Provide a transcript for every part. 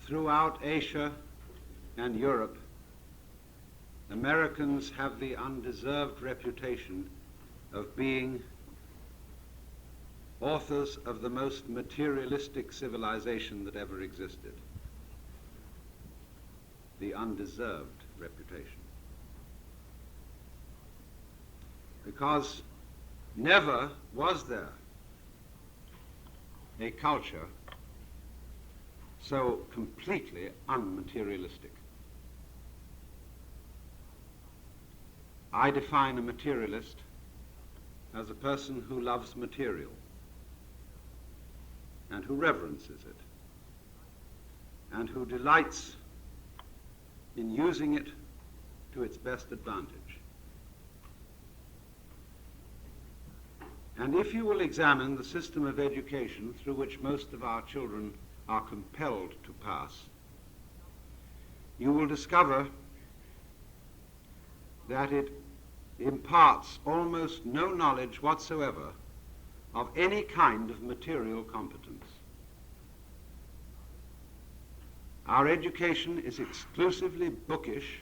throughout Asia and Europe, Americans have the undeserved reputation of being authors of the most materialistic civilization that ever existed. The undeserved reputation. Because never was there a culture so completely unmaterialistic. I define a materialist as a person who loves material and who reverences it and who delights in using it to its best advantage. And if you will examine the system of education through which most of our children are compelled to pass, you will discover that it imparts almost no knowledge whatsoever of any kind of material competence. Our education is exclusively bookish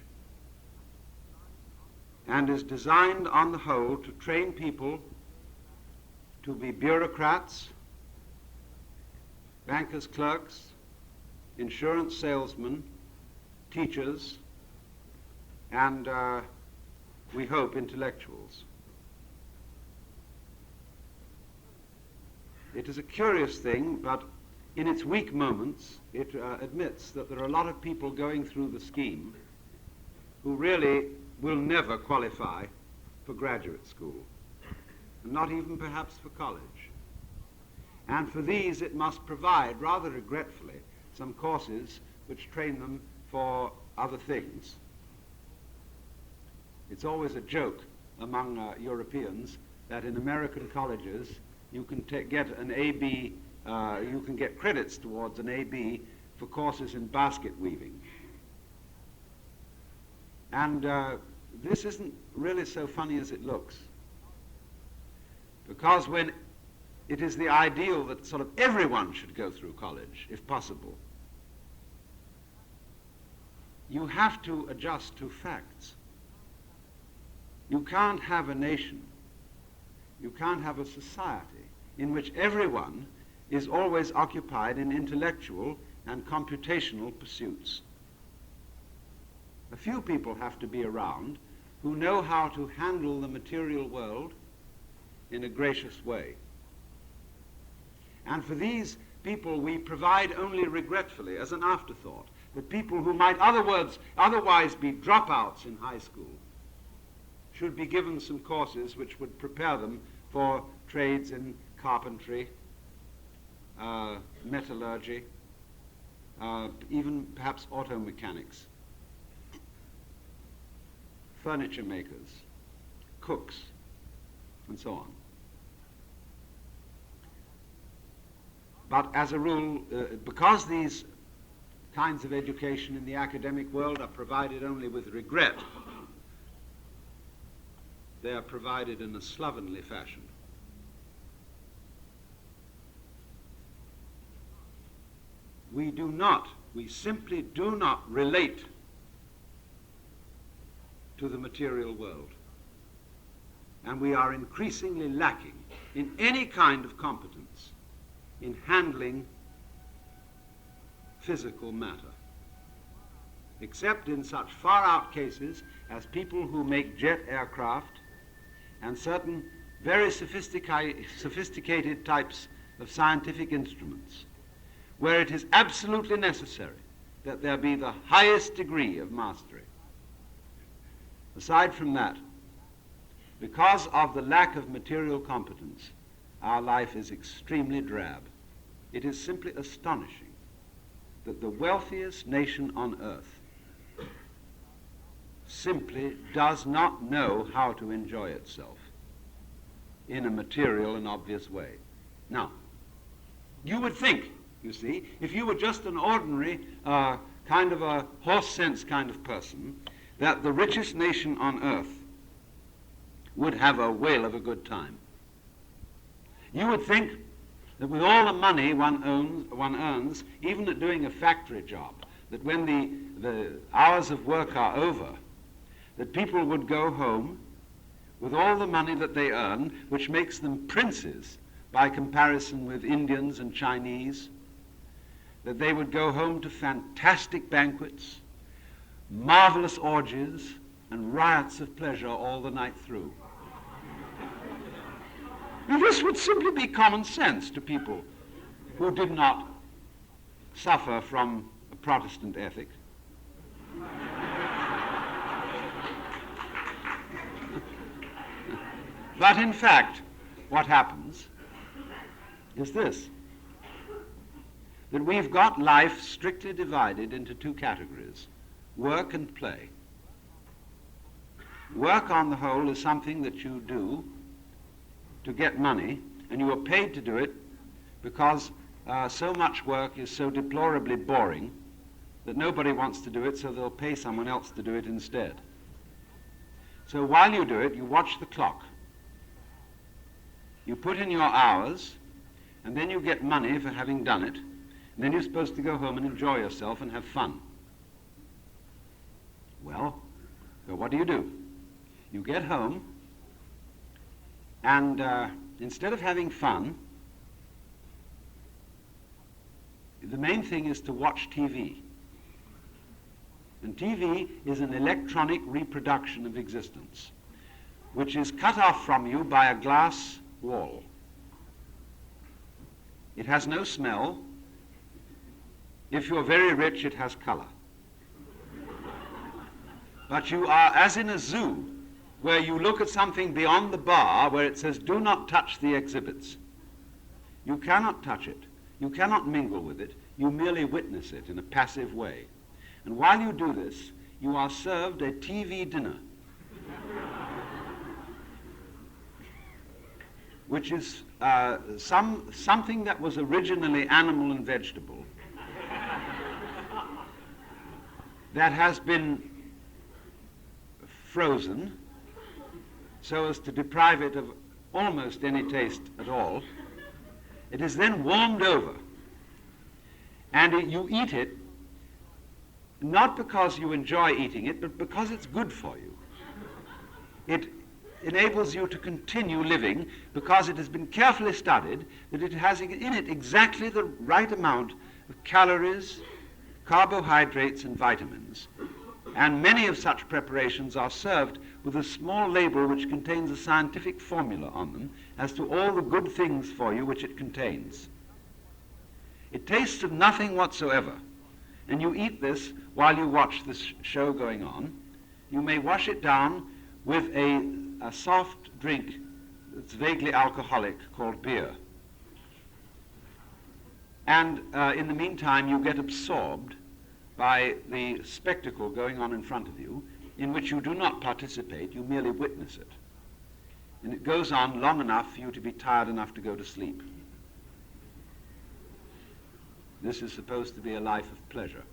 and is designed on the whole to train people to be bureaucrats, bankers' clerks, insurance salesmen, teachers, and we hope intellectuals. It is a curious thing, but in its weak moments, it admits that there are a lot of people going through the scheme who really will never qualify for graduate school, and not even perhaps for college. And for these, it must provide, rather regretfully, some courses which train them for other things. It's always a joke among Europeans that in American colleges you can get an AB, you can get credits towards an AB for courses in basket weaving. And this isn't really so funny as it looks, because when it is the ideal that sort of everyone should go through college, if possible, you have to adjust to facts. You can't have a nation, you can't have a society in which everyone is always occupied in intellectual and computational pursuits. A few people have to be around who know how to handle the material world in a gracious way. And for these people we provide only regretfully, as an afterthought, that people who might otherwise be dropouts in high school should be given some courses which would prepare them for trades in carpentry, metallurgy, even perhaps auto mechanics, furniture makers, cooks, and so on. But as a rule, because these kinds of education in the academic world are provided only with regret, they are provided in a slovenly fashion. We simply do not relate to the material world. And we are increasingly lacking in any kind of competence in handling physical matter, except in such far-out cases as people who make jet aircraft and certain very sophisticated types of scientific instruments, where it is absolutely necessary that there be the highest degree of mastery. Aside from that, because of the lack of material competence, our life is extremely drab. It is simply astonishing that the wealthiest nation on earth simply does not know how to enjoy itself in a material and obvious way. Now, you would think, you see, if you were just an ordinary kind of a horse sense kind of person, that the richest nation on earth would have a whale of a good time. You would think that with all the money one earns, even at doing a factory job, that when the hours of work are over, that people would go home with all the money that they earn, which makes them princes by comparison with Indians and Chinese, that they would go home to fantastic banquets, marvelous orgies, and riots of pleasure all the night through. Now, this would simply be common sense to people who did not suffer from a Protestant ethic. But in fact, what happens is this, that we've got life strictly divided into two categories, work and play. Work, on the whole, is something that you do to get money, and you are paid to do it because so much work is so deplorably boring that nobody wants to do it, so they'll pay someone else to do it instead. So while you do it, you watch the clock. You put in your hours, and then you get money for having done it, and then you're supposed to go home and enjoy yourself and have fun. Well, so what do? You get home, and instead of having fun, the main thing is to watch TV. And TV is an electronic reproduction of existence, which is cut off from you by a glass wall. It has no smell. If you're very rich, it has color. But you are as in a zoo, where you look at something beyond the bar where it says, do not touch the exhibits. You cannot touch it. You cannot mingle with it. You merely witness it in a passive way. And while you do this, you are served a TV dinner, which is something that was originally animal and vegetable, that has been frozen so as to deprive it of almost any taste at all. It is then warmed over, and you eat it not because you enjoy eating it, but because it's good for you. It enables you to continue living because it has been carefully studied that it has in it exactly the right amount of calories, carbohydrates, and vitamins. And many of such preparations are served with a small label which contains a scientific formula on them as to all the good things for you which it contains. It tastes of nothing whatsoever, and you eat this while you watch this show going on. You may wash it down with a soft drink that's vaguely alcoholic called beer. And in the meantime, you get absorbed by the spectacle going on in front of you, in which you do not participate, you merely witness it. And it goes on long enough for you to be tired enough to go to sleep. This is supposed to be a life of pleasure.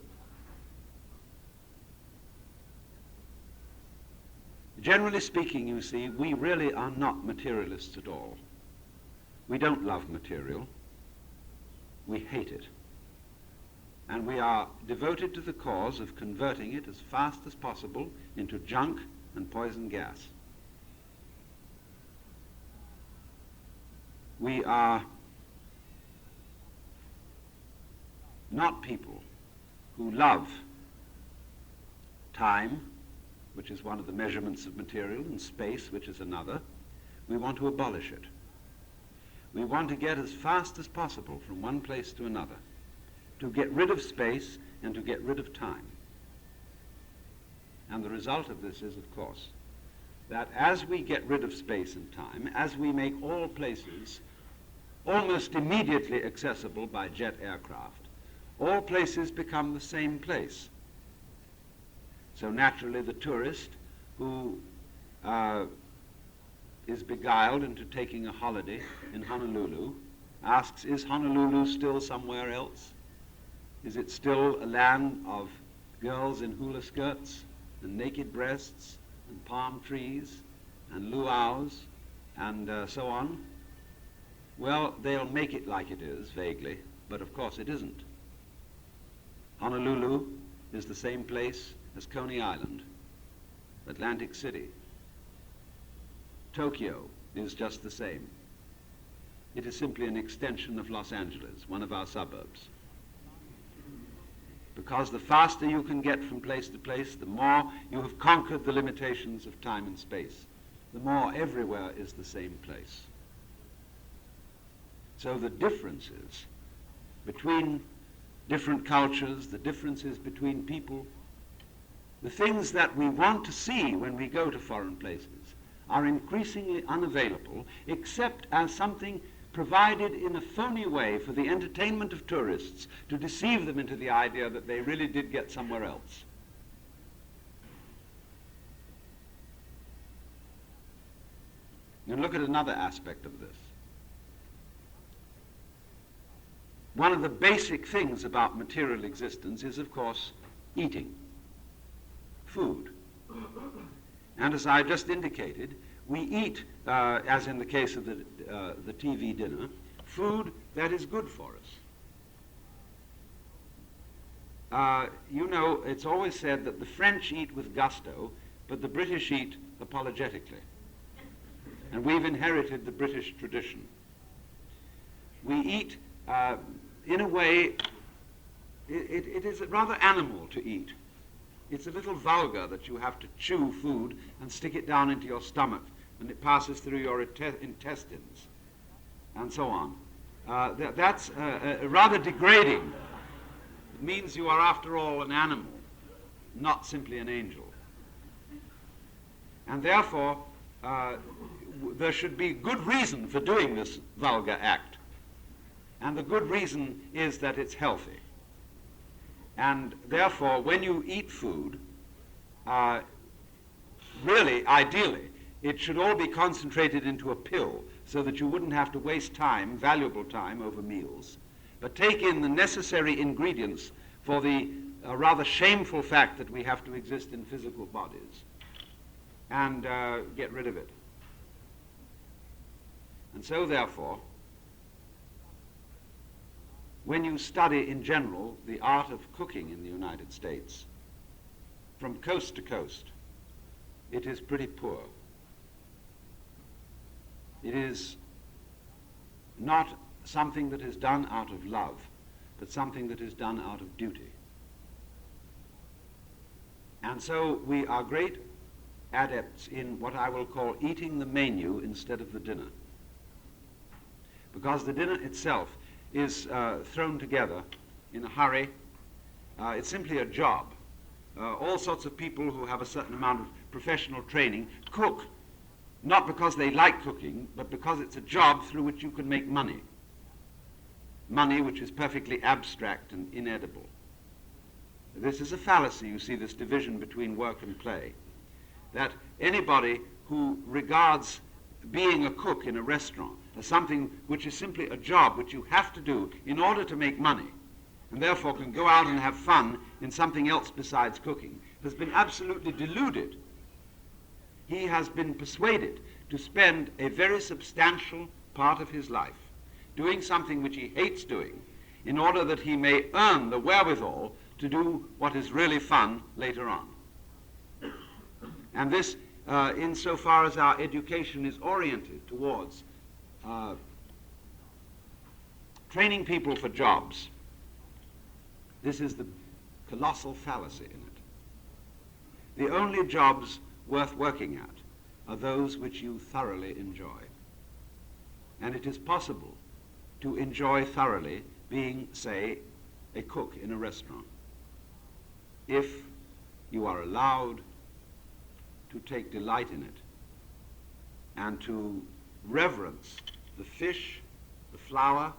Generally speaking, you see, we really are not materialists at all. We don't love material. We hate it. And we are devoted to the cause of converting it as fast as possible into junk and poison gas. We are not people who love time, which is one of the measurements of material, and space, which is another. We want to abolish it. We want to get as fast as possible from one place to another, to get rid of space and to get rid of time. And the result of this is, of course, that as we get rid of space and time, as we make all places almost immediately accessible by jet aircraft, all places become the same place. So naturally the tourist who is beguiled into taking a holiday in Honolulu asks, is Honolulu still somewhere else? Is it still a land of girls in hula skirts and naked breasts and palm trees and luau's and so on? Well, they'll make it like it is, vaguely, but of course it isn't. Honolulu is the same place as Coney Island, Atlantic City. Tokyo is just the same. It is simply an extension of Los Angeles, one of our suburbs. Because the faster you can get from place to place, the more you have conquered the limitations of time and space. The more everywhere is the same place. So the differences between different cultures, the differences between people, the things that we want to see when we go to foreign places are increasingly unavailable except as something provided in a phony way for the entertainment of tourists to deceive them into the idea that they really did get somewhere else. And look at another aspect of this. One of the basic things about material existence is, of course, eating, food. And as I just indicated, we eat, as in the case of the TV dinner, food that is good for us. You know, it's always said that the French eat with gusto, but the British eat apologetically. And we've inherited the British tradition. We eat, in a way, it is rather animal to eat. It's a little vulgar that you have to chew food and stick it down into your stomach, and it passes through your intestines, and so on. That's rather degrading. It means you are, after all, an animal, not simply an angel. And therefore, there should be good reason for doing this vulgar act. And the good reason is that it's healthy. And therefore, when you eat food, really, ideally, it should all be concentrated into a pill so that you wouldn't have to waste time, valuable time, over meals, but take in the necessary ingredients for the rather shameful fact that we have to exist in physical bodies, and get rid of it. And so, therefore, when you study in general the art of cooking in the United States, from coast to coast, it is pretty poor. It is not something that is done out of love, but something that is done out of duty. And so we are great adepts in what I will call eating the menu instead of the dinner. Because the dinner itself is thrown together in a hurry. It's simply a job. All sorts of people who have a certain amount of professional training cook, not because they like cooking, but because it's a job through which you can make money. Money which is perfectly abstract and inedible. This is a fallacy, you see, this division between work and play. That anybody who regards being a cook in a restaurant as something which is simply a job which you have to do in order to make money, and therefore can go out and have fun in something else besides cooking, has been absolutely deluded. He has been persuaded to spend a very substantial part of his life doing something which he hates doing in order that he may earn the wherewithal to do what is really fun later on. And this, insofar as our education is oriented towards training people for jobs, this is the colossal fallacy in it. The only jobs worth working at are those which you thoroughly enjoy. And it is possible to enjoy thoroughly being, say, a cook in a restaurant, if you are allowed to take delight in it and to reverence the fish, the flour,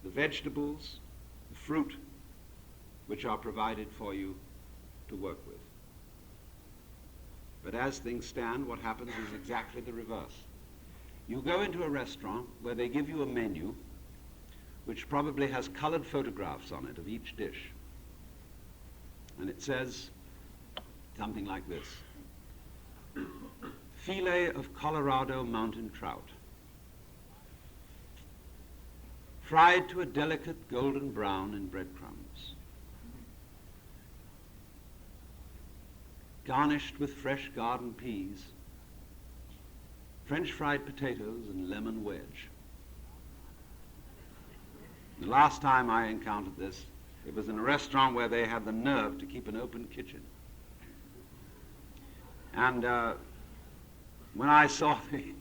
the vegetables, the fruit which are provided for you to work with. But as things stand, what happens is exactly the reverse. You go into a restaurant where they give you a menu which probably has colored photographs on it of each dish. And it says something like this: filet of Colorado mountain trout, fried to a delicate golden brown in breadcrumbs, garnished with fresh garden peas, French fried potatoes, and lemon wedge. The last time I encountered this, it was in a restaurant where they had the nerve to keep an open kitchen. And when I saw the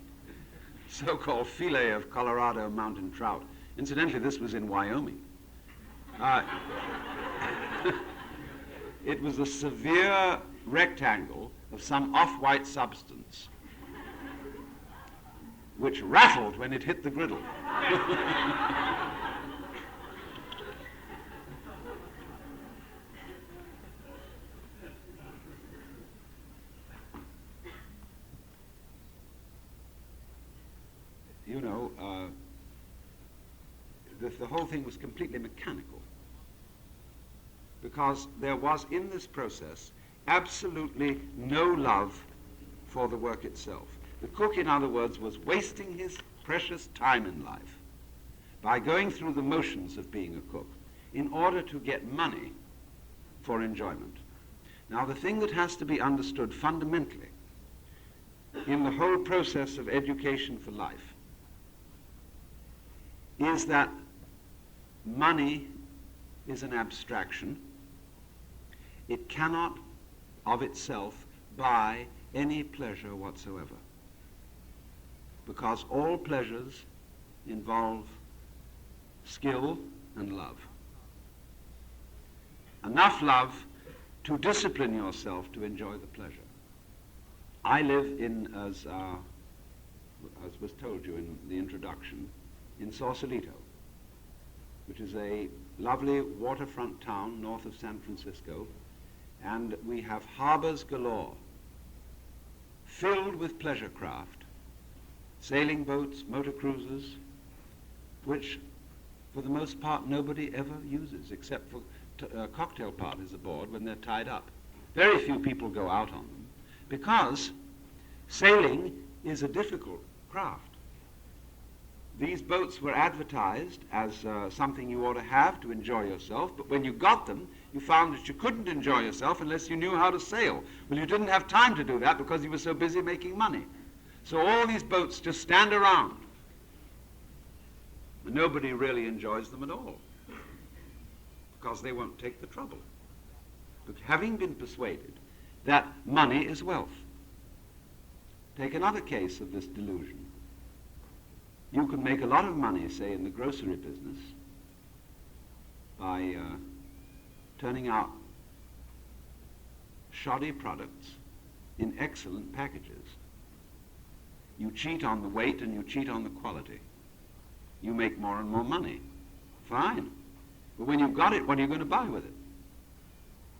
so-called filet of Colorado mountain trout, incidentally, this was in Wyoming. It was a severe rectangle of some off-white substance which rattled when it hit the griddle. You know, the whole thing was completely mechanical, because there was in this process absolutely no love for the work itself. The cook, in other words, was wasting his precious time in life by going through the motions of being a cook in order to get money for enjoyment. Now, the thing that has to be understood fundamentally in the whole process of education for life is that money is an abstraction. It cannot of itself buy any pleasure whatsoever, because all pleasures involve skill and love. Enough love to discipline yourself to enjoy the pleasure. I live in, as was told you in the introduction, in Sausalito, which is a lovely waterfront town north of San Francisco, and we have harbors galore, filled with pleasure craft, sailing boats, motor cruisers, which for the most part nobody ever uses except for cocktail parties aboard when they're tied up. Very few people go out on them because sailing is a difficult craft. These boats were advertised as something you ought to have to enjoy yourself, but when you got them, you found that you couldn't enjoy yourself unless you knew how to sail. Well, you didn't have time to do that because you were so busy making money. So all these boats just stand around. And nobody really enjoys them at all because they won't take the trouble. But having been persuaded that money is wealth, take another case of this delusion. You can make a lot of money, say, in the grocery business by turning out shoddy products in excellent packages. You cheat on the weight and you cheat on the quality. You make more and more money. Fine. But when you've got it, what are you going to buy with it?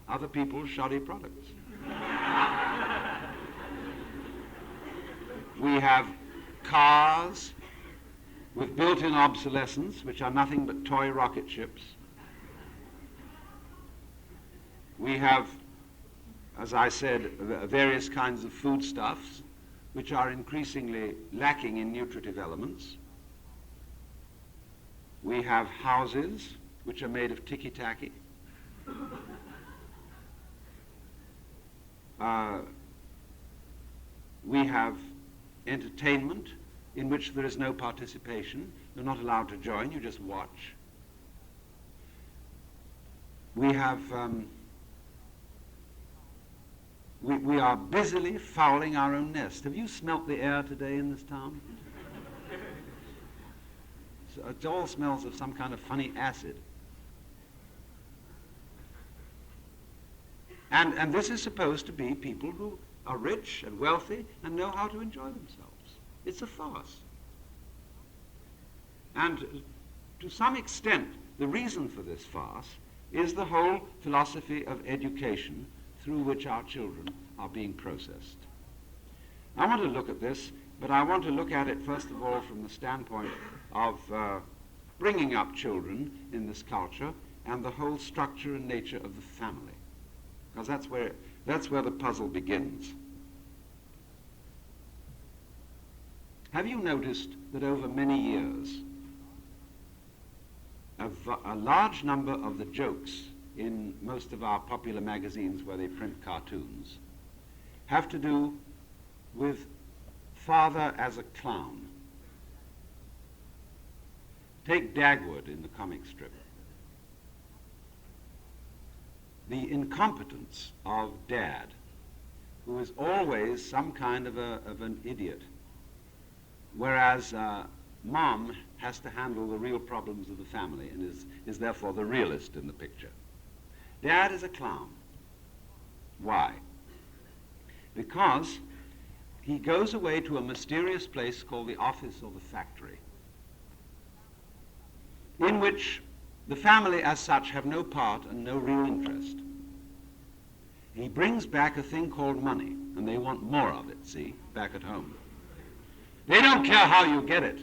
Other people's shoddy products. We have cars with built-in obsolescence, which are nothing but toy rocket ships. We have, as I said, various kinds of foodstuffs, which are increasingly lacking in nutritive elements. We have houses, which are made of ticky-tacky. We have entertainment in which there is no participation. You're not allowed to join, you just watch. We have, we are busily fouling our own nest. Have you smelt the air today in this town? It all smells of some kind of funny acid. And this is supposed to be people who are rich and wealthy and know how to enjoy themselves. It's a farce. And to some extent, the reason for this farce is the whole philosophy of education through which our children are being processed. I want to look at this, but I want to look at it first of all from the standpoint of bringing up children in this culture and the whole structure and nature of the family, because that's where the puzzle begins. Have you noticed that over many years, a large number of the jokes in most of our popular magazines where they print cartoons have to do with father as a clown. Take Dagwood in the comic strip. The incompetence of Dad, who is always some kind of an idiot, whereas Mom has to handle the real problems of the family and is therefore the realist in the picture. Dad is a clown. Why? Because he goes away to a mysterious place called the office or the factory, in which the family as such have no part and no real interest. He brings back a thing called money, and they want more of it, see, back at home. They don't care how you get it,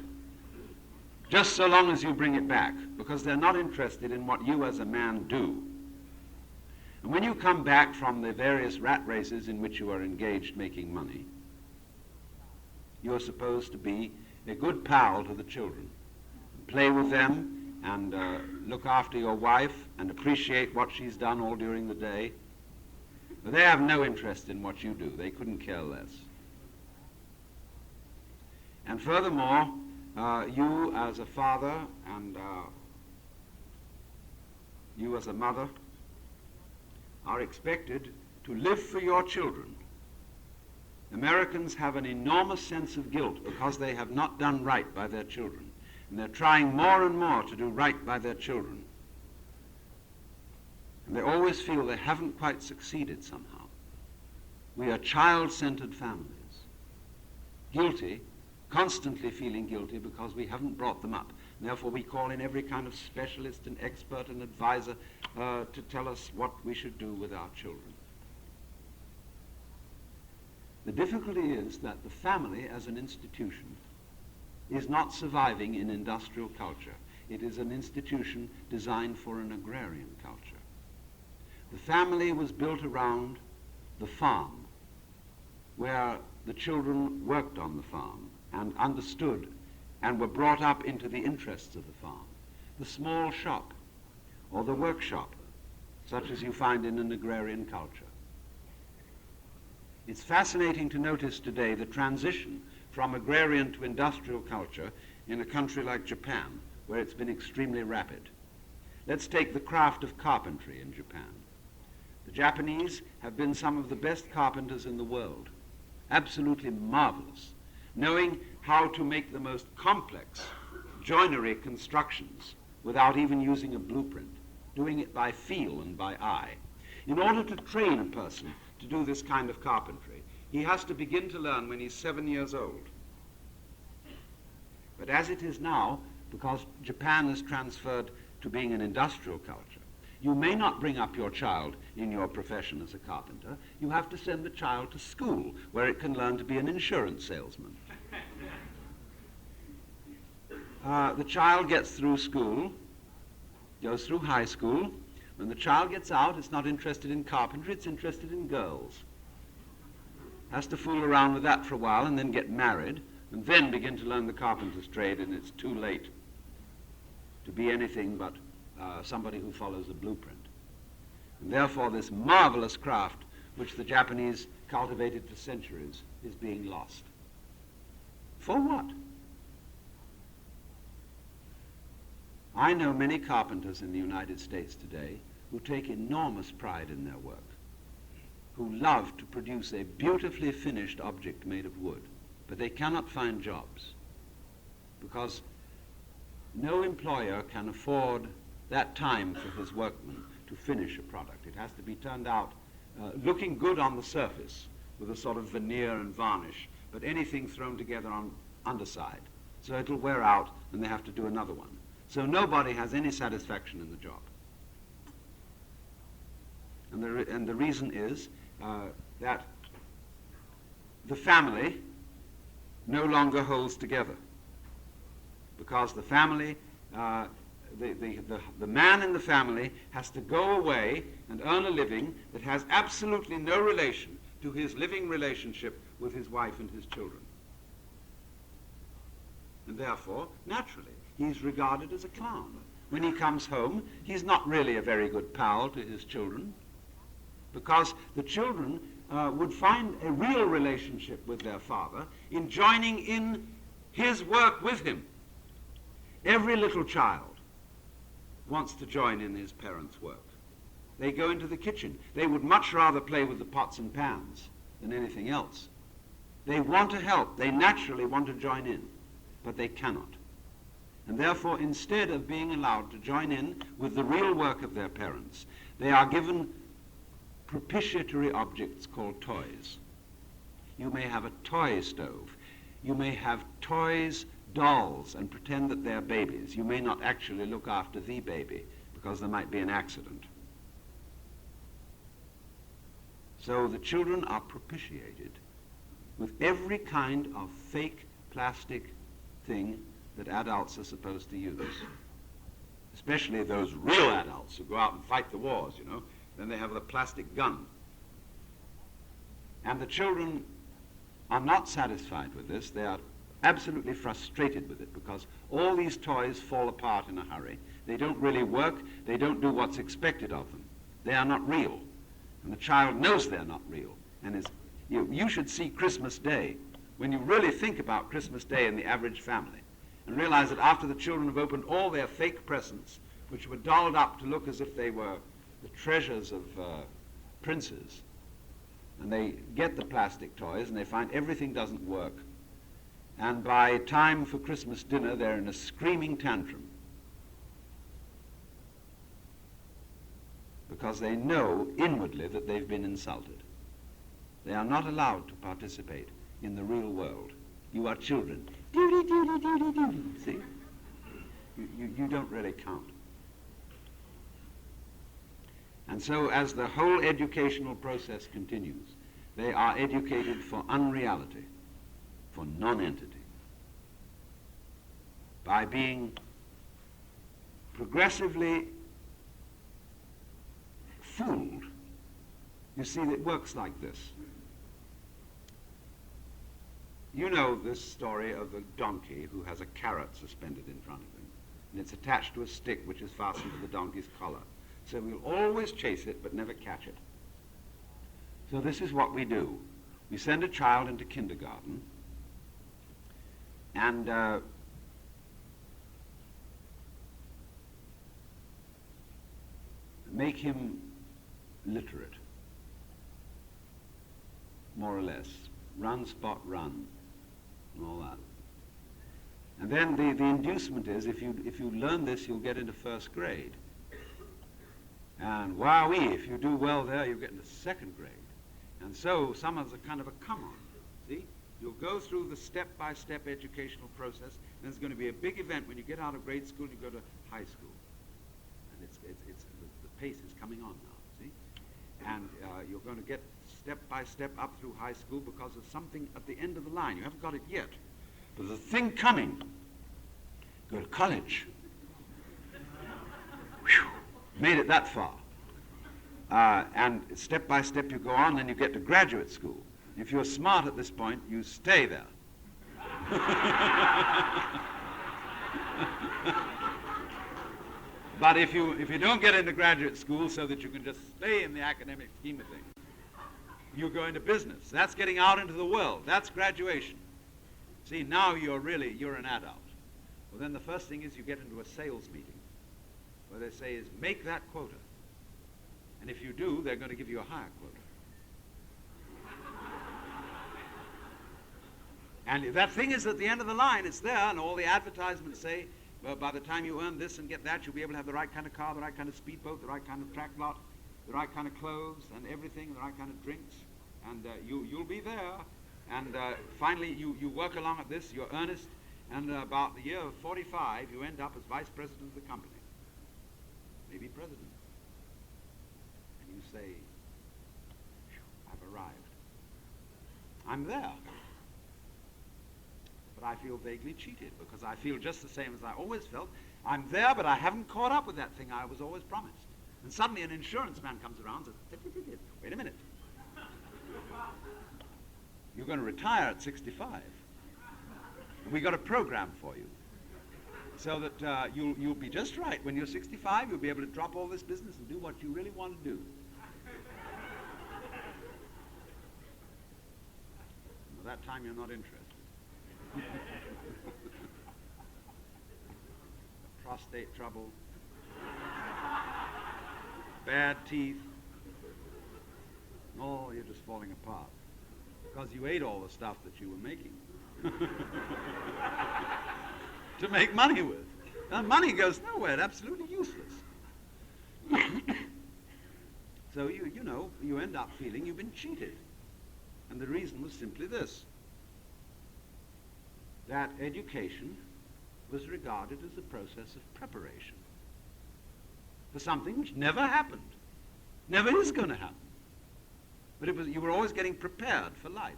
just so long as you bring it back, because they're not interested in what you as a man do. And when you come back from the various rat races in which you are engaged making money, you're supposed to be a good pal to the children, play with them, and look after your wife and appreciate what she's done all during the day. But they have no interest in what you do. They couldn't care less. And furthermore, you as a father and you as a mother are expected to live for your children. Americans have an enormous sense of guilt because they have not done right by their children. And they're trying more and more to do right by their children. And they always feel they haven't quite succeeded somehow. We are child-centered families. Guilty, constantly feeling guilty because we haven't brought them up. And therefore we call in every kind of specialist and expert and advisor to tell us what we should do with our children. The difficulty is that the family as an institution is not surviving in industrial culture. It is an institution designed for an agrarian culture. The family was built around the farm, where the children worked on the farm and understood and were brought up into the interests of the farm. The small shop or the workshop, such as you find in an agrarian culture. It's fascinating to notice today the transition from agrarian to industrial culture in a country like Japan, where it's been extremely rapid. Let's take the craft of carpentry in Japan. The Japanese have been some of the best carpenters in the world, absolutely marvelous, knowing how to make the most complex joinery constructions without even using a blueprint, doing it by feel and by eye. In order to train a person to do this kind of carpentry, he has to begin to learn when he's 7 years old. But as it is now, because Japan has transferred to being an industrial culture, you may not bring up your child in your profession as a carpenter. You have to send the child to school where it can learn to be an insurance salesman. The child gets through school, goes through high school. When the child gets out, it's not interested in carpentry, it's interested in girls. Has to fool around with that for a while and then get married and then begin to learn the carpenter's trade, and it's too late to be anything but somebody who follows a blueprint. And therefore this marvelous craft which the Japanese cultivated for centuries is being lost. For what? I know many carpenters in the United States today who take enormous pride in their work, who love to produce a beautifully finished object made of wood, but they cannot find jobs because no employer can afford that time for his workmen to finish a product. It has to be turned out looking good on the surface with a sort of veneer and varnish, but anything thrown together on underside. So it'll wear out and they have to do another one. So nobody has any satisfaction in the job. And the reason is that the family no longer holds together, because the family, the man in the family has to go away and earn a living that has absolutely no relation to his living relationship with his wife and his children. And therefore, naturally, he's regarded as a clown. when he comes home, he's not really a very good pal to his children, because the children would find a real relationship with their father in joining in his work with him. Every little child wants to join in his parents' work. They go into the kitchen. They would much rather play with the pots and pans than anything else. They want to help. They naturally want to join in, but they cannot. And therefore, instead of being allowed to join in with the real work of their parents, they are given propitiatory objects called toys. You may have a toy stove. You may have toys, dolls, and pretend that they're babies. You may not actually look after the baby because there might be an accident. So the children are propitiated with every kind of fake plastic thing that adults are supposed to use. Especially those real adults who go out and fight the wars, you know. Then they have the plastic gun. And the children are not satisfied with this. They are absolutely frustrated with it because all these toys fall apart in a hurry. They don't really work. They don't do what's expected of them. They are not real. And the child knows they're not real. And you should see Christmas Day when you really think about Christmas Day in the average family and realize that after the children have opened all their fake presents, which were dolled up to look as if they were the treasures of princes, and they get the plastic toys and they find everything doesn't work. And by time for Christmas dinner, they're in a screaming tantrum because they know inwardly that they've been insulted. They are not allowed to participate in the real world. You are children. Duty, duty, duty, duty. See? You don't really count. And so as the whole educational process continues, they are educated for unreality, for non-entity, by being progressively fooled. You see, it works like this. You know this story of the donkey who has a carrot suspended in front of him, and it's attached to a stick which is fastened to the donkey's collar. So we'll always chase it but never catch it. So this is what we do. We send a child into kindergarten and make him literate, more or less. Run, spot, run, and all that. And then the inducement is, if you learn this, you'll get into first grade. And wowee, if you do well there, you'll get into second grade. And so summer's a kind of a come-on, see? You'll go through the step-by-step educational process, and there's going to be a big event when you get out of grade school and you go to high school. And the pace is coming on now, see? And you're going to get step-by-step up through high school because there's something at the end of the line. You haven't got it yet, but there's a thing coming. Go to college. Whew. Made it that far. And step by step you go on, and you get to graduate school. If you're smart at this point, you stay there. But if you don't get into graduate school so that you can just stay in the academic scheme of things, you go into business. That's getting out into the world. That's graduation. See, now you're an adult. Well, then the first thing is you get into a sales meeting where they say is make that quota. And if you do, they're going to give you a higher quota. And that thing is at the end of the line, it's there, and all the advertisements say, well, by the time you earn this and get that, you'll be able to have the right kind of car, the right kind of speedboat, the right kind of track lot, the right kind of clothes and everything, the right kind of drinks, and you'll be there. And finally, you work along at this, you're earnest, and about the year of 45, you end up as vice president of the company, maybe president. And you say, I've arrived. I'm there. But I feel vaguely cheated because I feel just the same as I always felt. I'm there, but I haven't caught up with that thing I was always promised. And suddenly an insurance man comes around and says, wait a minute. You're going to retire at 65. And we got a program for you. So that you'll be just right. When you're 65, you'll be able to drop all this business and do what you really want to do. By that time, you're not interested. Prostate trouble, bad teeth. Oh, you're just falling apart because you ate all the stuff that you were making to make money with. And money goes nowhere, absolutely useless. So you end up feeling you've been cheated. And the reason was simply this, that education was regarded as a process of preparation for something which never happened, never is going to happen. But you were always getting prepared for life.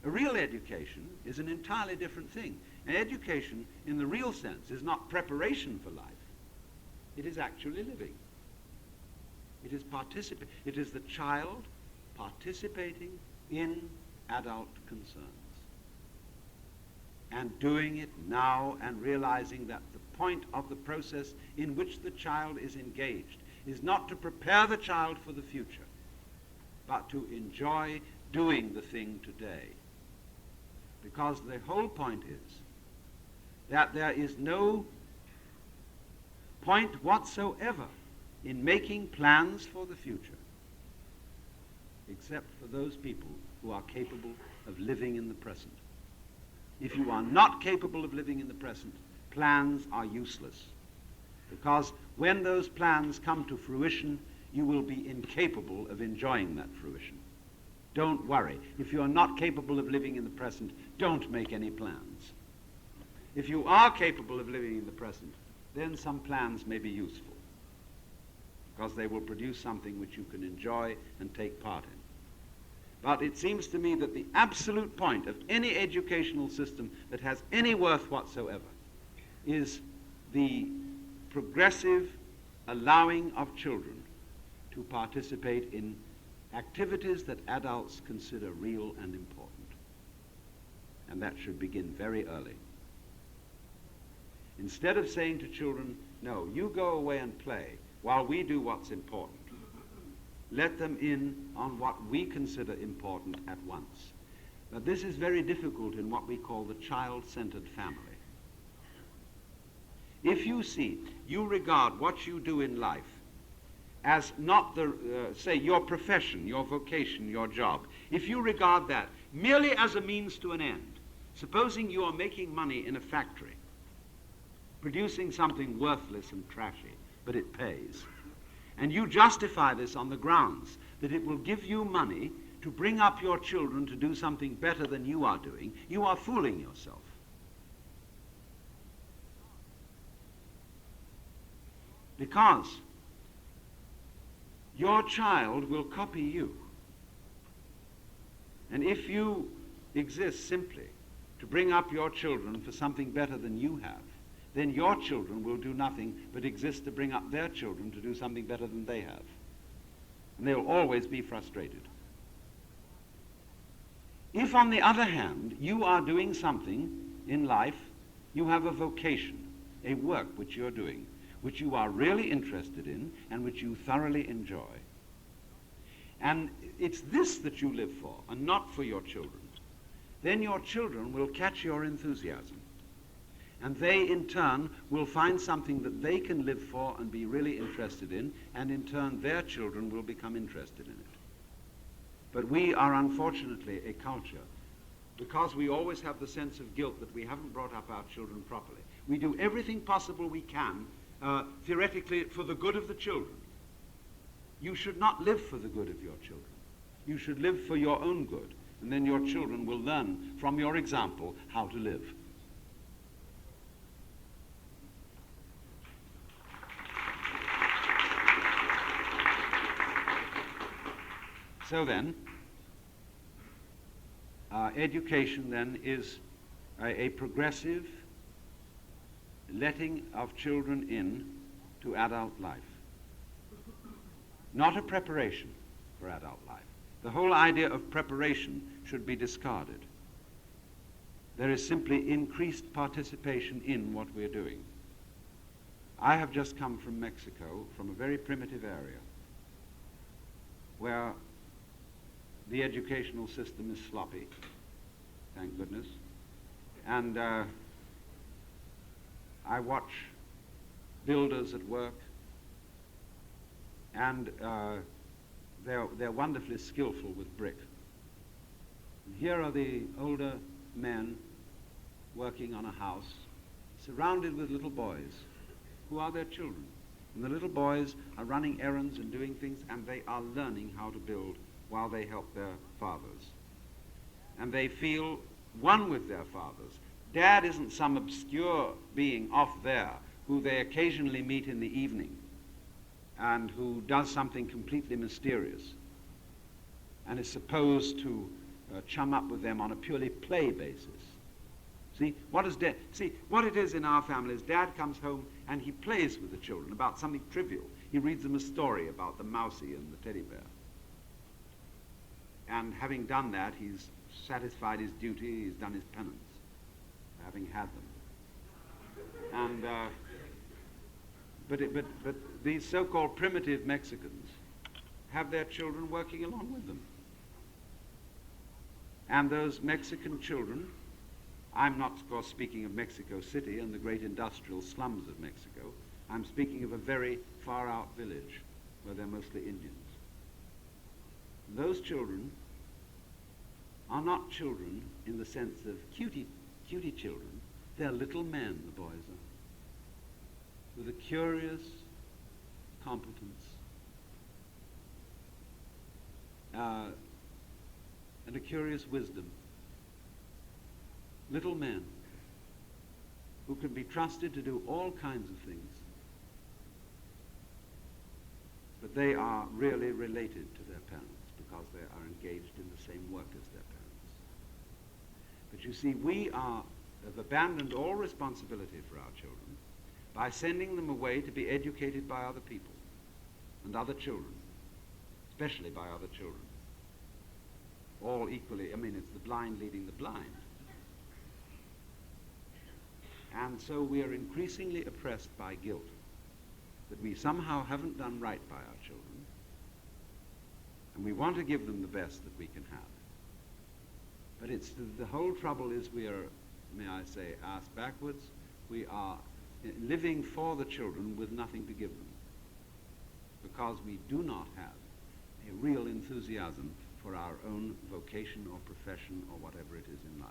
A real education is an entirely different thing. And education, in the real sense, is not preparation for life. It is actually living. It is the child participating in adult concerns and doing it now and realizing that the point of the process in which the child is engaged is not to prepare the child for the future, but to enjoy doing the thing today. Because the whole point is that there is no point whatsoever in making plans for the future except for those people who are capable of living in the present. If you are not capable of living in the present, plans are useless. Because when those plans come to fruition, you will be incapable of enjoying that fruition. Don't worry. If you are not capable of living in the present, don't make any plans. If you are capable of living in the present, then some plans may be useful, because they will produce something which you can enjoy and take part in. But it seems to me that the absolute point of any educational system that has any worth whatsoever is the progressive allowing of children to participate in activities that adults consider real and important. And that should begin very early. Instead of saying to children, no, you go away and play while we do what's important, let them in on what we consider important at once. But this is very difficult in what we call the child-centered family. If you regard what you do in life as not say, your profession, your vocation, your job, if you regard that merely as a means to an end, supposing you are making money in a factory, producing something worthless and trashy, but it pays, and you justify this on the grounds that it will give you money to bring up your children to do something better than you are doing, you are fooling yourself. Because your child will copy you. And if you exist simply to bring up your children for something better than you have, then your children will do nothing but exist to bring up their children to do something better than they have. And they'll always be frustrated. If, on the other hand, you are doing something in life, you have a vocation, a work which you're doing, which you are really interested in and which you thoroughly enjoy, and it's this that you live for and not for your children, then your children will catch your enthusiasm. And they, in turn, will find something that they can live for and be really interested in, and in turn, their children will become interested in it. But we are, unfortunately, a culture, because we always have the sense of guilt that we haven't brought up our children properly. We do everything possible we can, theoretically, for the good of the children. You should not live for the good of your children. You should live for your own good, and then your children will learn from your example how to live. So then, education then is a progressive letting of children in to adult life, not a preparation for adult life. The whole idea of preparation should be discarded. There is simply increased participation in what we're doing. I have just come from Mexico, from a very primitive area, where the educational system is sloppy, thank goodness. And I watch builders at work, and they're wonderfully skillful with brick. And here are the older men working on a house, surrounded with little boys who are their children. And the little boys are running errands and doing things, and they are learning how to build while they help their fathers. And they feel one with their fathers. Dad isn't some obscure being off there who they occasionally meet in the evening and who does something completely mysterious and is supposed to chum up with them on a purely play basis. See, what it is in our family is Dad comes home and he plays with the children about something trivial. He reads them a story about the mousie and the teddy bear. And having done that, he's satisfied his duty, he's done his penance, having had them. And but these so-called primitive Mexicans have their children working along with them. And those Mexican children, I'm not, of course, speaking of Mexico City and the great industrial slums of Mexico. I'm speaking of a very far-out village where they're mostly Indians. Those children are not children in the sense of cutie children. They're little men, the boys are, with a curious competence and a curious wisdom. Little men who can be trusted to do all kinds of things, but they are really related to their parents because they are engaged in the same work as their parents. But you see, we have abandoned all responsibility for our children by sending them away to be educated by other people and other children, especially by other children. All equally, I mean, it's the blind leading the blind. And so we are increasingly oppressed by guilt that we somehow haven't done right by our children, and we want to give them the best that we can have. But the whole trouble is we are, may I say, ass backwards. We are living for the children with nothing to give them because we do not have a real enthusiasm for our own vocation or profession or whatever it is in life.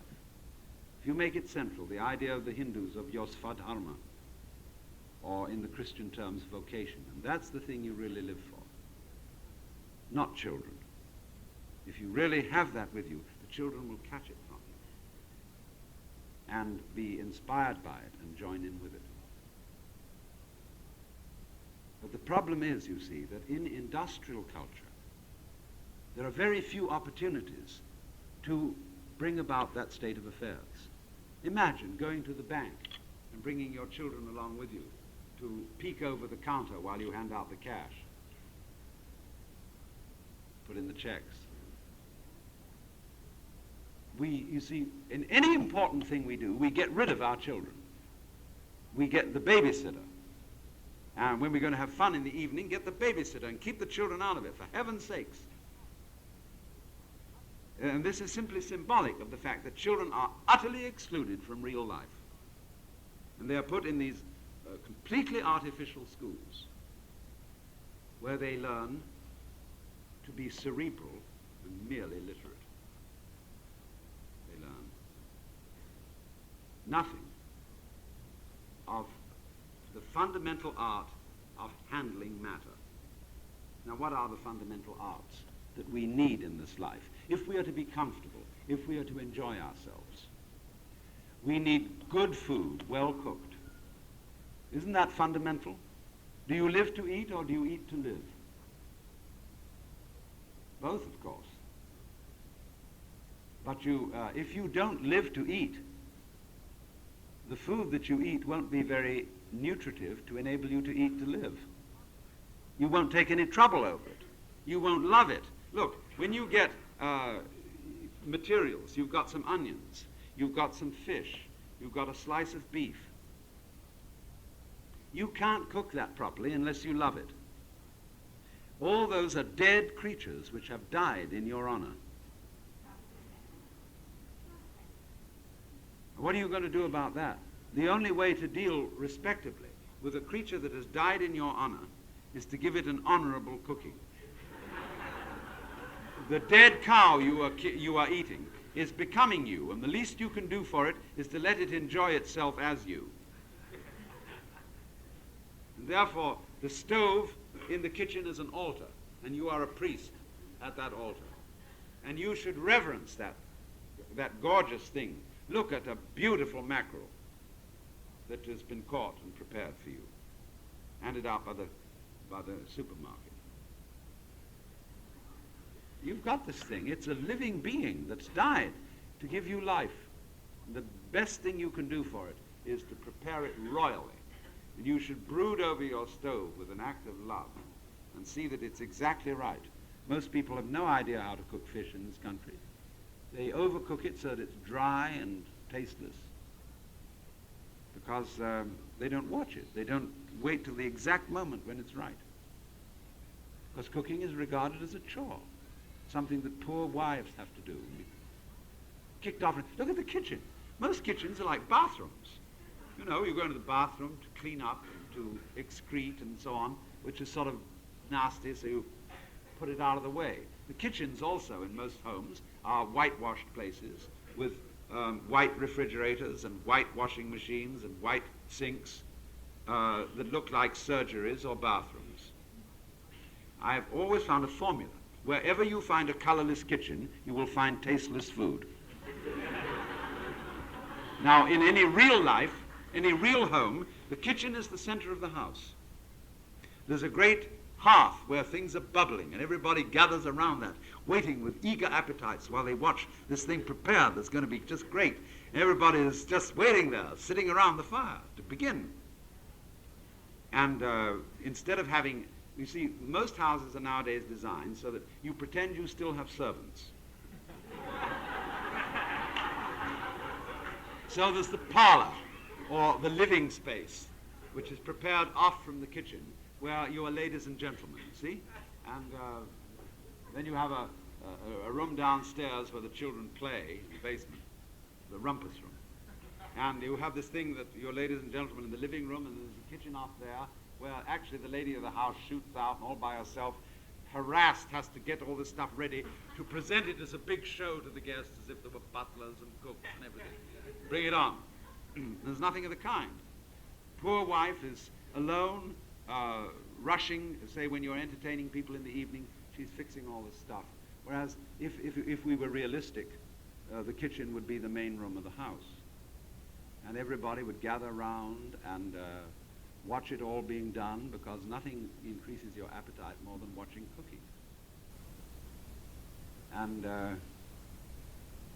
If you make it central, the idea of the Hindus of Yosvadharma, or in the Christian terms, vocation, and that's the thing you really live for, not children. If you really have that with you, the children will catch it from you and be inspired by it and join in with it. But the problem is, you see, that in industrial culture, there are very few opportunities to bring about that state of affairs. Imagine going to the bank and bringing your children along with you to peek over the counter while you hand out the cash, put in the checks. You see, in any important thing we do, we get rid of our children. We get the babysitter. And when we're going to have fun in the evening, get the babysitter and keep the children out of it, for heaven's sakes. And this is simply symbolic of the fact that children are utterly excluded from real life. And they are put in these completely artificial schools where they learn to be cerebral and merely literate. They learn nothing of the fundamental art of handling matter. Now, what are the fundamental arts that we need in this life? If we are to be comfortable, if we are to enjoy ourselves, we need good food, well cooked. Isn't that fundamental? Do you live to eat or do you eat to live? Both, of course. But if you don't live to eat, the food that you eat won't be very nutritive to enable you to eat to live. You won't take any trouble over it. You won't love it. Look, when you get materials, you've got some onions. you've got some fish, you've got a slice of beef. You can't cook that properly unless you love it. All those are dead creatures which have died in your honor. What are you going to do about that? The only way to deal respectably with a creature that has died in your honor is to give it an honorable cooking. The dead cow you are eating is becoming you, and the least you can do for it is to let it enjoy itself as you. And therefore, the stove in the kitchen is an altar, and you are a priest at that altar. And you should reverence that gorgeous thing. Look at a beautiful mackerel that has been caught and prepared for you, handed out by the supermarket. You've got this thing. It's a living being that's died to give you life. The best thing you can do for it is to prepare it royally. And you should brood over your stove with an act of love and see that it's exactly right. Most people have no idea how to cook fish in this country. They overcook it so that it's dry and tasteless because they don't watch it. They don't wait till the exact moment when it's right. Because cooking is regarded as a chore, something that poor wives have to do. Kicked off. Look at the kitchen. Most kitchens are like bathrooms. You know, you go into the bathroom to clean up, to excrete and so on, which is sort of nasty, so you put it out of the way. The kitchens also in most homes are whitewashed places with white refrigerators and white washing machines and white sinks that look like surgeries or bathrooms. I've always found a formula. Wherever you find a colorless kitchen, you will find tasteless food. Now, in any real life, in a real home, the kitchen is the center of the house. There's a great hearth where things are bubbling, and everybody gathers around that, waiting with eager appetites while they watch this thing prepared that's going to be just great. Everybody is just waiting there, sitting around the fire to begin. And instead of having, you see, most houses are nowadays designed so that you pretend you still have servants. So there's the parlor, or the living space, which is prepared off from the kitchen, where you are ladies and gentlemen, see? And then you have a room downstairs where the children play, in the basement, the rumpus room. And you have this thing that you're ladies and gentlemen in the living room, and there's a kitchen off there, where actually the lady of the house shoots out and all by herself, harassed, has to get all this stuff ready to present it as a big show to the guests, as if there were butlers and cooks and everything. Bring it on. There's nothing of the kind. Poor wife is alone, rushing, say when you're entertaining people in the evening, she's fixing all this stuff. Whereas if we were realistic, the kitchen would be the main room of the house. And everybody would gather around and watch it all being done, because nothing increases your appetite more than watching cooking. And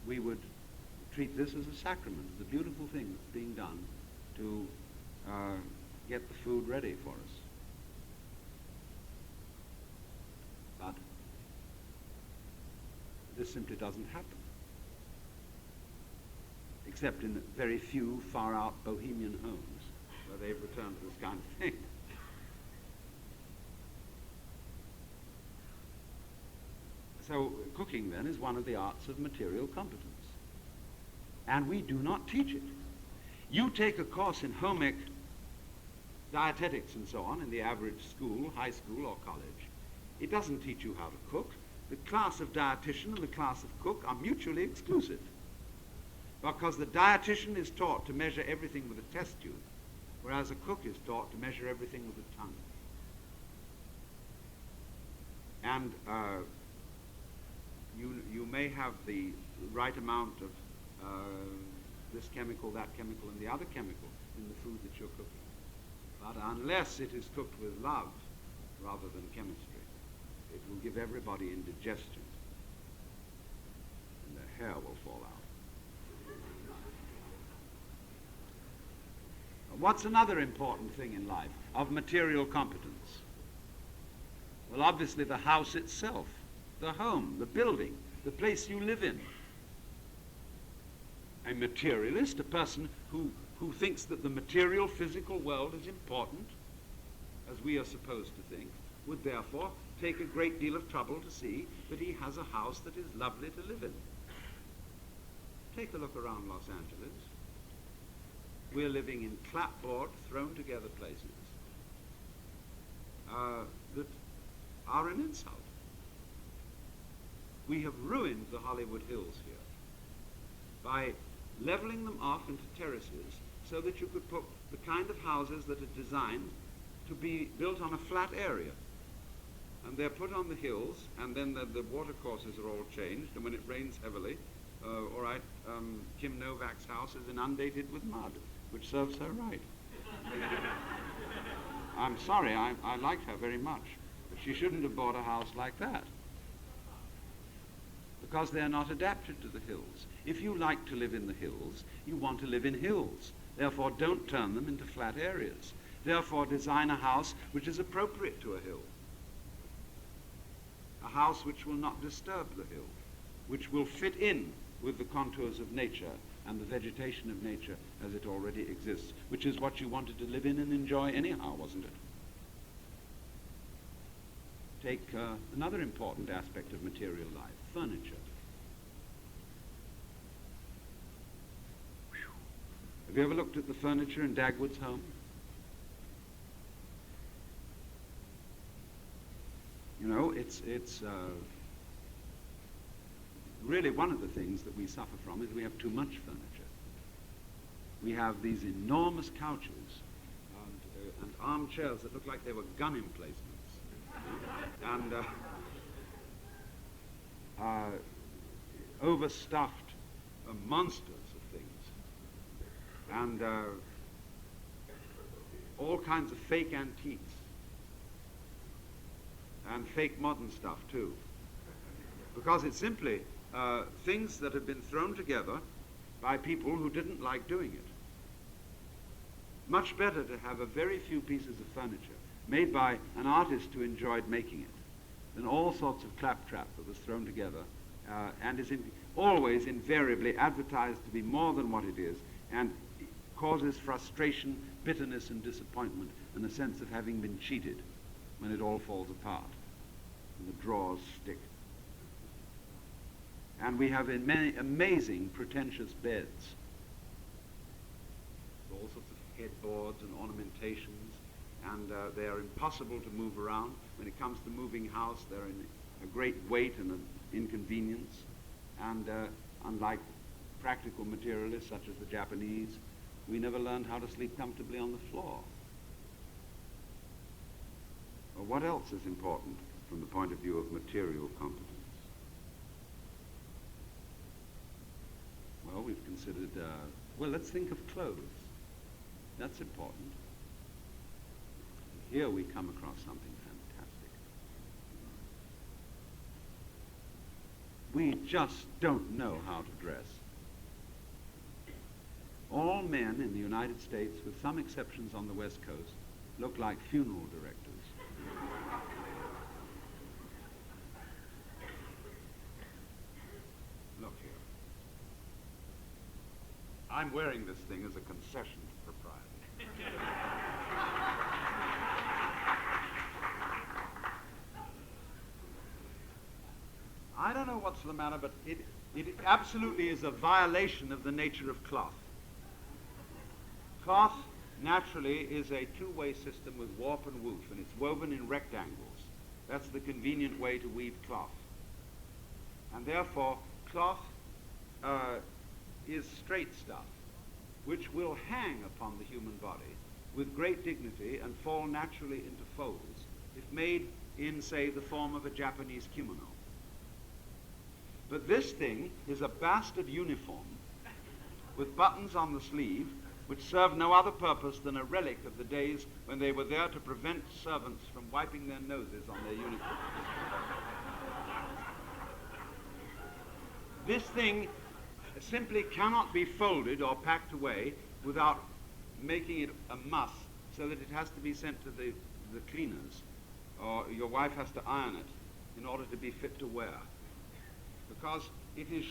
we would treat this as a sacrament, as a beautiful thing that's being done to get the food ready for us. But this simply doesn't happen, except in very few far-out bohemian homes where they've returned to this kind of thing. So cooking, then, is one of the arts of material competence. And we do not teach it. You take a course in home ec, dietetics and so on in the average school, high school or college. It doesn't teach you how to cook. The class of dietitian and the class of cook are mutually exclusive, because the dietitian is taught to measure everything with a test tube, whereas a cook is taught to measure everything with a tongue. And you may have the right amount of this chemical, that chemical, and the other chemical in the food that you're cooking. But unless it is cooked with love rather than chemistry, it will give everybody indigestion, and their hair will fall out. What's another important thing in life of material competence? Well, obviously the house itself, the home, the building, the place you live in. A materialist, a person who thinks that the material, physical world is important, as we are supposed to think, would therefore take a great deal of trouble to see that he has a house that is lovely to live in. Take a look around Los Angeles. We're living in clapboard, thrown together places that are an insult. We have ruined the Hollywood Hills here by leveling them off into terraces so that you could put the kind of houses that are designed to be built on a flat area. And they're put on the hills, and then the water courses are all changed, and when it rains heavily, Kim Novak's house is inundated with mud, which serves her right. I'm sorry, I liked her very much, but she shouldn't have bought a house like that, because they're not adapted to the hills. If you like to live in the hills, you want to live in hills. Therefore, don't turn them into flat areas. Therefore, design a house which is appropriate to a hill. A house which will not disturb the hill, which will fit in with the contours of nature and the vegetation of nature as it already exists, which is what you wanted to live in and enjoy anyhow, wasn't it? Take another important aspect of material life, furniture. Whew. Have you ever looked at the furniture in Dagwood's home? You know, it's really one of the things that we suffer from is we have too much furniture. We have these enormous couches and armchairs that look like they were gun emplacements, and overstuffed monsters of things, and all kinds of fake antiques, and fake modern stuff too, because it's simply things that have been thrown together by people who didn't like doing it. Much better to have a very few pieces of furniture made by an artist who enjoyed making it than all sorts of claptrap that was thrown together and is always invariably advertised to be more than what it is, and causes frustration, bitterness and disappointment, and a sense of having been cheated when it all falls apart and the drawers stick. And we have many amazing pretentious beds, all sorts of headboards and ornamentations, and they are impossible to move around. When it comes to moving house, they're in a great weight and an inconvenience, and unlike practical materialists such as the Japanese, we never learned how to sleep comfortably on the floor. Well, what else is important from the point of view of material competence? Well, we've considered, well, let's think of clothes. That's important. Here we come across something fantastic. We just don't know how to dress. All men in the United States, with some exceptions on the West Coast, look like funeral directors. Look here. I'm wearing this thing as a concession to propriety. I don't know what's the matter, but it absolutely is a violation of the nature of cloth. Cloth naturally is a two-way system with warp and woof, and it's woven in rectangles. That's the convenient way to weave cloth. And therefore, cloth is straight stuff, which will hang upon the human body with great dignity and fall naturally into folds if made in, say, the form of a Japanese kimono. But this thing is a bastard uniform with buttons on the sleeve which serve no other purpose than a relic of the days when they were there to prevent servants from wiping their noses on their uniforms. This thing simply cannot be folded or packed away without making it a muss, so that it has to be sent to the cleaners, or your wife has to iron it in order to be fit to wear. Because it is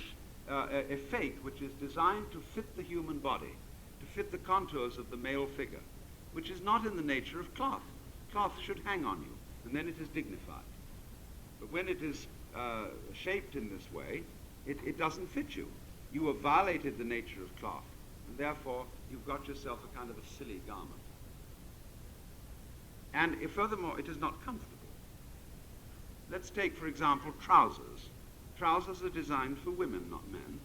a fake which is designed to fit the human body, to fit the contours of the male figure, which is not in the nature of cloth. Cloth should hang on you, and then it is dignified. But when it is shaped in this way, it doesn't fit you. You have violated the nature of cloth, and therefore you've got yourself a kind of a silly garment. And furthermore, it is not comfortable. Let's take, for example, trousers. Trousers are designed for women, not men.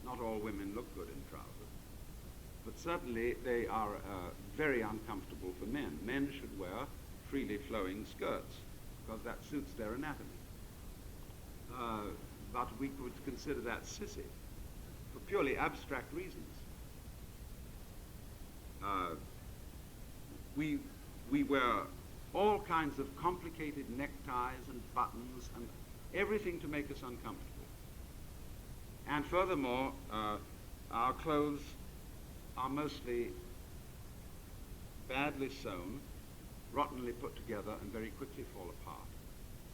Not all women look good in trousers. But certainly they are very uncomfortable for men. Men should wear freely flowing skirts because that suits their anatomy. But we could consider that sissy for purely abstract reasons. We wear all kinds of complicated neckties and buttons and everything to make us uncomfortable. And furthermore, our clothes are mostly badly sewn, rottenly put together, and very quickly fall apart.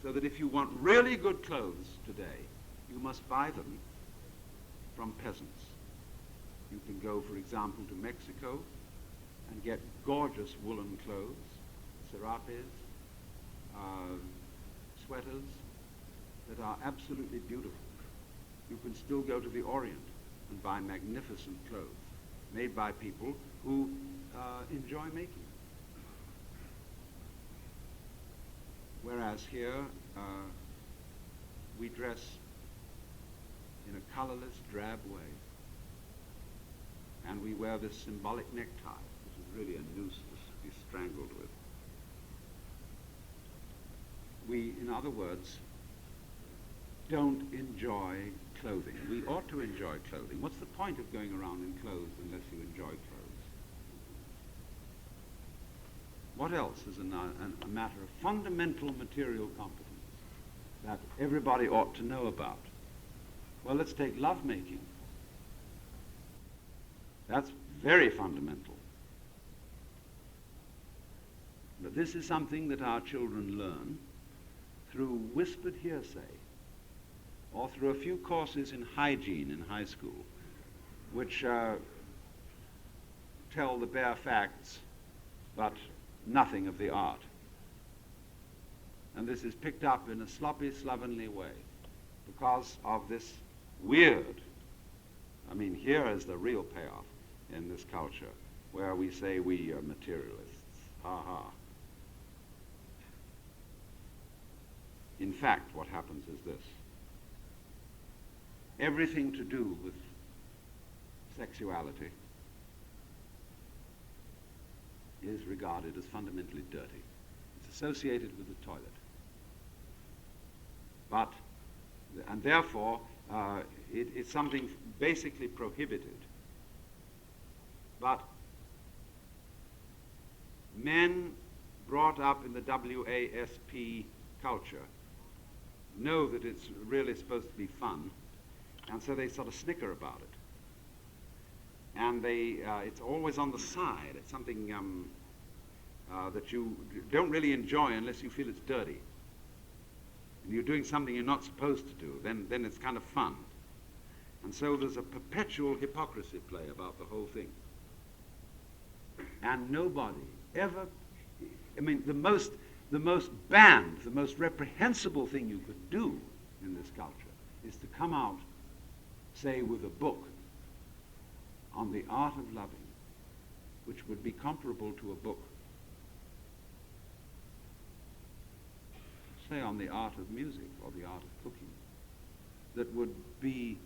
So that if you want really good clothes today, you must buy them from peasants. You can go, for example, to Mexico and get gorgeous woolen clothes, serapes, sweaters that are absolutely beautiful. You can still go to the Orient and buy magnificent clothes made by people who enjoy making. Whereas here, we dress in a colorless, drab way. And we wear this symbolic necktie, which is really a noose to be strangled with. We, in other words, don't enjoy clothing. We ought to enjoy clothing. What's the point of going around in clothes unless you enjoy clothes? What else is a matter of fundamental material competence that everybody ought to know about? Well, let's take lovemaking. That's very fundamental. But this is something that our children learn through whispered hearsay, or through a few courses in hygiene in high school, which tell the bare facts, but nothing of the art. And this is picked up in a sloppy, slovenly way because of this weird, I mean, here is the real payoff in this culture, where we say we are materialists. Ha ha. In fact, what happens is this. Everything to do with sexuality is regarded as fundamentally dirty. It's associated with the toilet. But, and therefore, it's something basically prohibited. But men brought up in the WASP culture know that it's really supposed to be fun, and so they sort of snicker about it. And it's always on the side. It's something that you don't really enjoy unless you feel it's dirty. And you're doing something you're not supposed to do, then it's kind of fun. And so there's a perpetual hypocrisy play about the whole thing. And nobody ever, I mean, the most banned, the most reprehensible thing you could do in this culture is to come out, say, with a book on the art of loving, which would be comparable to a book, say, on the art of music or the art of cooking, that would be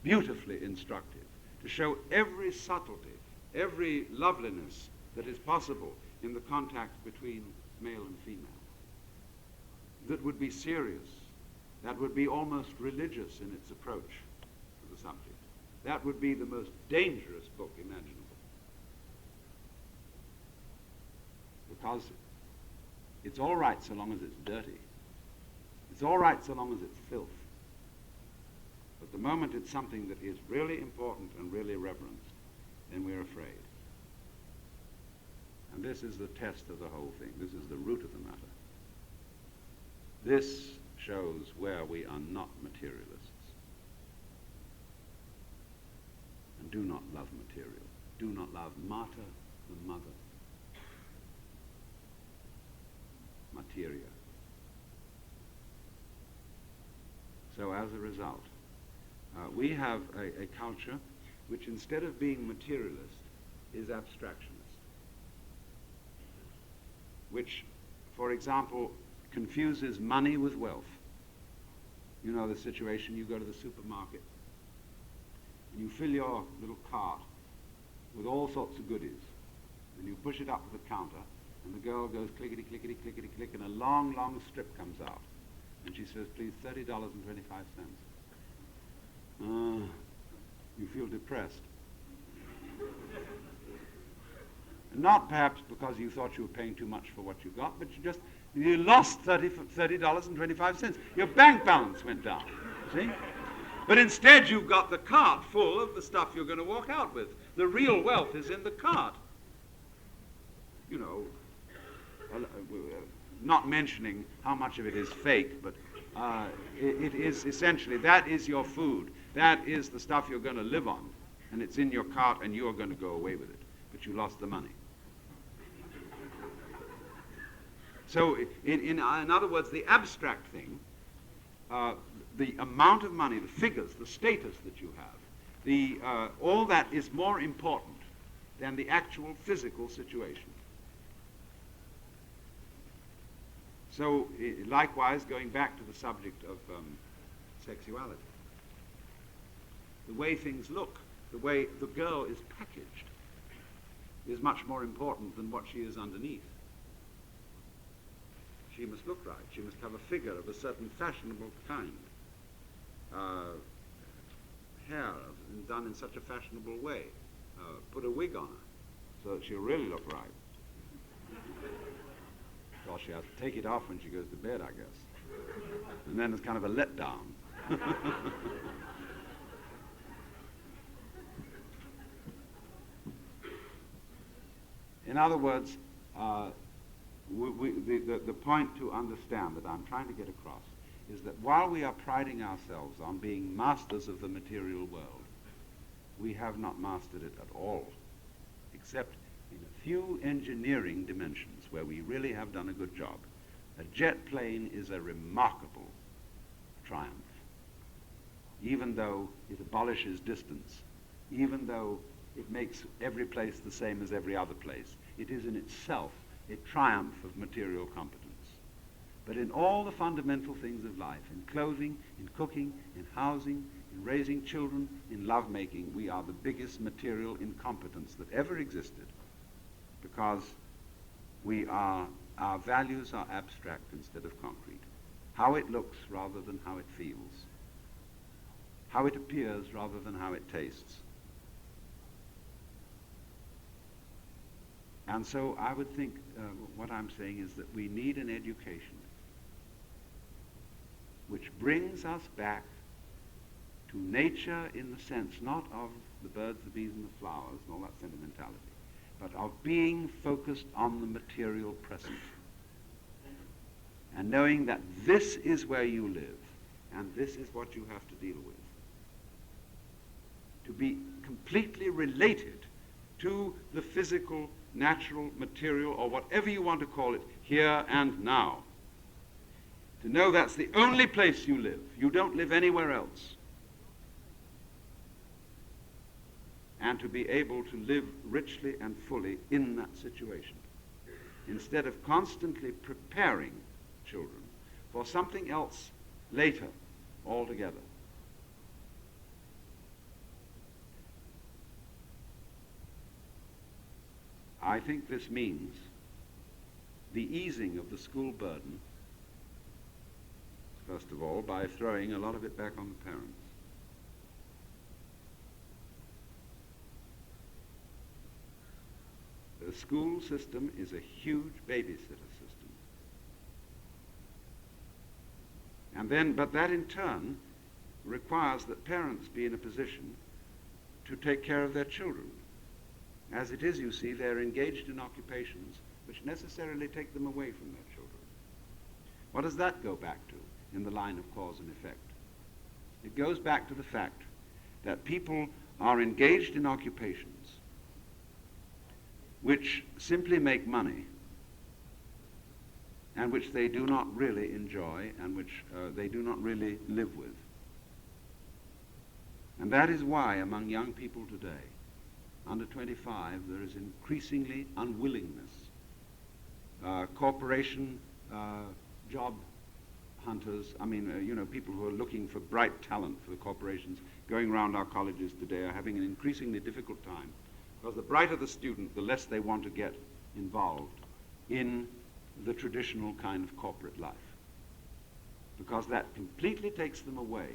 beautifully instructive, to show every subtlety, every loveliness that is possible in the contact between male and female, that would be serious, that would be almost religious in its approach to the subject. That would be the most dangerous book imaginable. Because it's all right so long as it's dirty. It's all right so long as it's filth. But the moment it's something that is really important and really reverenced, then we're afraid. And this is the test of the whole thing. This is the root of the matter. This shows where we are not materialists and do not love material, do not love mater, the mother, materia. So as a result, we have a culture which, instead of being materialist, is abstractionist, which, for example, confuses money with wealth. You know the situation, you go to the supermarket and you fill your little cart with all sorts of goodies, and you push it up to the counter, and the girl goes clickety, clickety, clickety, click, and a long, long strip comes out. And she says, please, $30.25. You feel depressed. Not perhaps because you thought you were paying too much for what you got, but you lost $30.25. Your bank balance went down, see? But instead you've got the cart full of the stuff you're going to walk out with. The real wealth is in the cart. You know, not mentioning how much of it is fake, but it is essentially, that is your food. That is the stuff you're going to live on. And it's in your cart and you're going to go away with it. But you lost the money. So in other words, the abstract thing, the amount of money, the figures, the status that you have, all that is more important than the actual physical situation. So likewise, going back to the subject of sexuality, the way things look, the way the girl is packaged, is much more important than what she is underneath. She must look right. She must have a figure of a certain fashionable kind. Hair done in such a fashionable way. Put a wig on her so that she'll really look right. Well, she has to take it off when she goes to bed, I guess. And then it's kind of a letdown. In other words, the point to understand that I'm trying to get across is that while we are priding ourselves on being masters of the material world, we have not mastered it at all, except in a few engineering dimensions where we really have done a good job. A jet plane is a remarkable triumph, even though it abolishes distance, even though it makes every place the same as every other place. It is in itself a triumph of material competence. But in all the fundamental things of life, in clothing, in cooking, in housing, in raising children, in lovemaking, we are the biggest material incompetence that ever existed, because our values are abstract instead of concrete. How it looks rather than how it feels. How it appears rather than how it tastes. And so I would think what I'm saying is that we need an education which brings us back to nature in the sense not of the birds, the bees, and the flowers, and all that sentimentality, but of being focused on the material present. And knowing that this is where you live, and this is what you have to deal with. To be completely related to the physical, natural, material, or whatever you want to call it, here and now. To know that's the only place you live. You don't live anywhere else. And to be able to live richly and fully in that situation, instead of constantly preparing children for something else later altogether. I think this means the easing of the school burden, first of all, by throwing a lot of it back on the parents. The school system is a huge babysitter system. But that in turn requires that parents be in a position to take care of their children. As it is, you see, they're engaged in occupations which necessarily take them away from their children. What does that go back to? in the line of cause and effect. It goes back to the fact that people are engaged in occupations which simply make money and which they do not really enjoy and which they do not really live with. And that is why among young people today, under 25, there is increasingly unwillingness. Corporation job hunters, people who are looking for bright talent for the corporations going around our colleges today are having an increasingly difficult time, because the brighter the student, the less they want to get involved in the traditional kind of corporate life, because that completely takes them away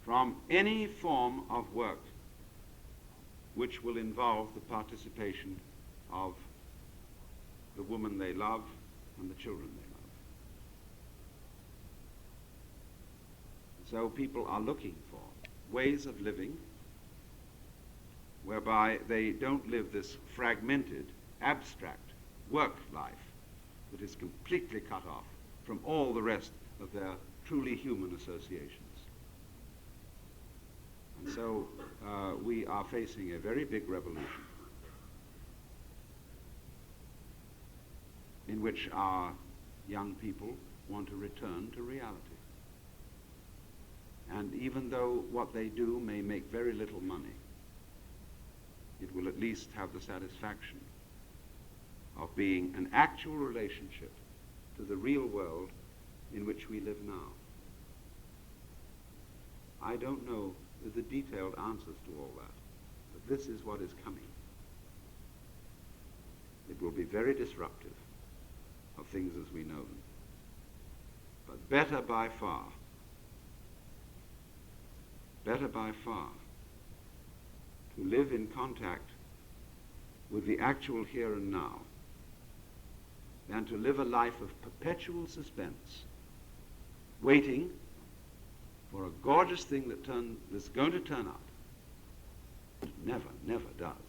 from any form of work which will involve the participation of the woman they love and the children they love. So people are looking for ways of living whereby they don't live this fragmented, abstract work life that is completely cut off from all the rest of their truly human associations. And so we are facing a very big revolution in which our young people want to return to reality. And even though what they do may make very little money, it will at least have the satisfaction of being an actual relationship to the real world in which we live now. I don't know the detailed answers to all that, but this is what is coming. It will be very disruptive of things as we know them. But better by far to live in contact with the actual here and now than to live a life of perpetual suspense, waiting for a gorgeous thing that's going to turn up. It never, never does.